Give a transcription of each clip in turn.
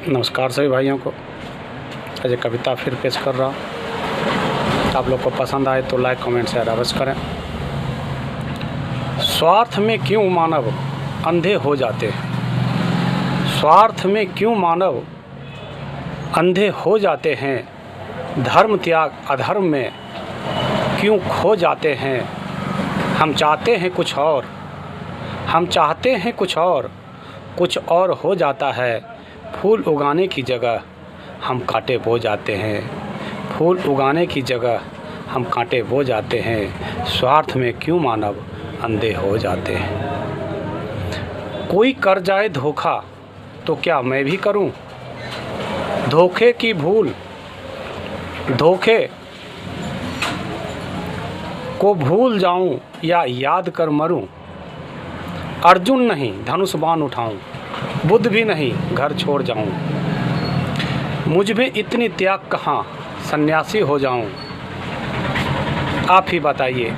नमस्कार सभी भाइयों को। आज एक कविता फिर पेश कर रहा हूँ। आप लोग को पसंद आए तो लाइक कमेंट शेयर अवश्य करें। स्वार्थ में क्यों मानव अंधे हो जाते हैं। स्वार्थ में क्यों मानव अंधे हो जाते हैं। धर्म त्याग अधर्म में क्यों खो जाते हैं। हम चाहते हैं कुछ और, हम चाहते हैं कुछ और हो जाता है। फूल उगाने की जगह हम कांटे बो जाते हैं। फूल उगाने की जगह हम कांटे बो जाते हैं। स्वार्थ में क्यों मानव अंधे हो जाते हैं। कोई कर जाए धोखा तो क्या मैं भी करूं। धोखे की भूल, धोखे को भूल जाऊं या याद कर मरूं। अर्जुन नहीं धनुष बाण उठाऊं, बुद्ध भी नहीं घर छोड़ जाऊं। मुझ में इतनी त्याग कहाँ सन्यासी हो जाऊं। आप ही बताइए,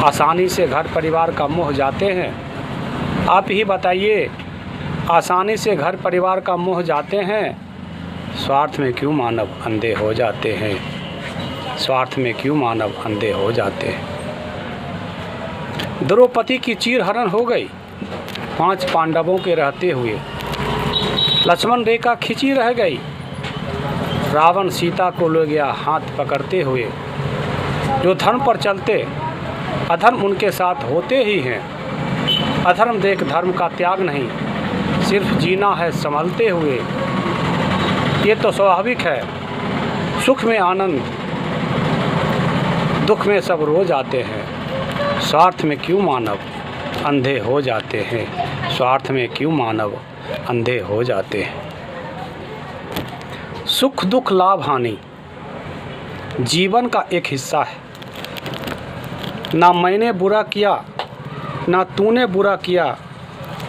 आसानी से घर परिवार का मोह जाते हैं। आप ही बताइए, आसानी से घर परिवार का मोह जाते हैं। स्वार्थ में क्यों मानव अंधे हो जाते हैं। स्वार्थ में क्यों मानव अंधे हो जाते हैं। द्रौपदी की चीरहरण हो गई 5 पांडवों के रहते हुए। लक्ष्मण रेखा खिंची रह गई। रावण सीता को ले गया हाथ पकड़ते हुए। जो धर्म पर चलते अधर्म उनके साथ होते ही हैं। अधर्म देख धर्म का त्याग नहीं, सिर्फ जीना है संभलते हुए। ये तो स्वाभाविक है, सुख में आनंद दुख में सब रो जाते हैं। स्वार्थ में क्यों मानव अंधे हो जाते हैं। स्वार्थ में क्यों मानव अंधे हो जाते हैं। सुख दुख लाभ हानि जीवन का एक हिस्सा है। ना मैंने बुरा किया ना तूने बुरा किया,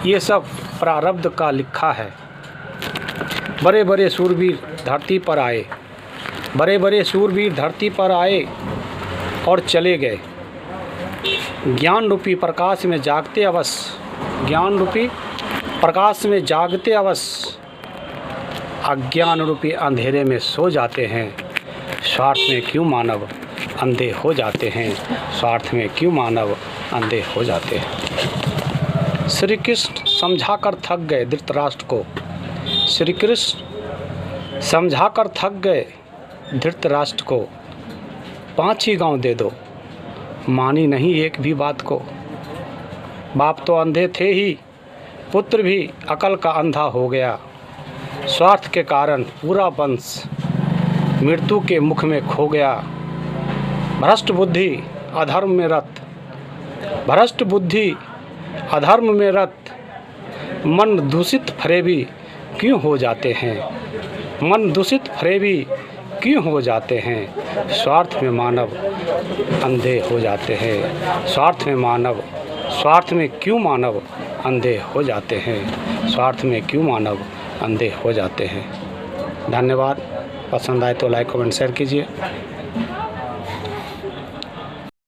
ये सब प्रारब्ध का लिखा है। बड़े बड़े शूरवीर धरती पर आए, बड़े बड़े शूरवीर धरती पर आए और चले गए। ज्ञान रूपी प्रकाश में जागते अवश्य, ज्ञान रूपी प्रकाश में जागते अवश्य अज्ञान रूपी अंधेरे में सो जाते हैं। स्वार्थ में क्यों मानव अंधे हो जाते हैं। स्वार्थ में क्यों मानव अंधे हो जाते हैं। श्री कृष्ण समझाकर थक गए धृतराष्ट्र को। श्री कृष्ण समझाकर थक गए धृतराष्ट्र को। 5 ही गांव दे दो, मानी नहीं एक भी बात को। बाप तो अंधे थे ही, पुत्र भी अकल का अंधा हो गया। स्वार्थ के कारण पूरा वंश मृत्यु के मुख में खो गया। भ्रष्ट बुद्धि अधर्म में रत, भ्रष्ट बुद्धि अधर्म में रत। मन दूषित फरेबी क्यों हो जाते हैं। मन दूषित फरेबी क्यों हो जाते हैं। स्वार्थ में मानव अंधे हो जाते हैं। स्वार्थ में मानव, स्वार्थ में क्यों मानव अंधे हो जाते हैं। स्वार्थ में क्यों मानव अंधे हो जाते हैं। धन्यवाद। पसंद आए तो लाइक कमेंट शेयर कीजिए।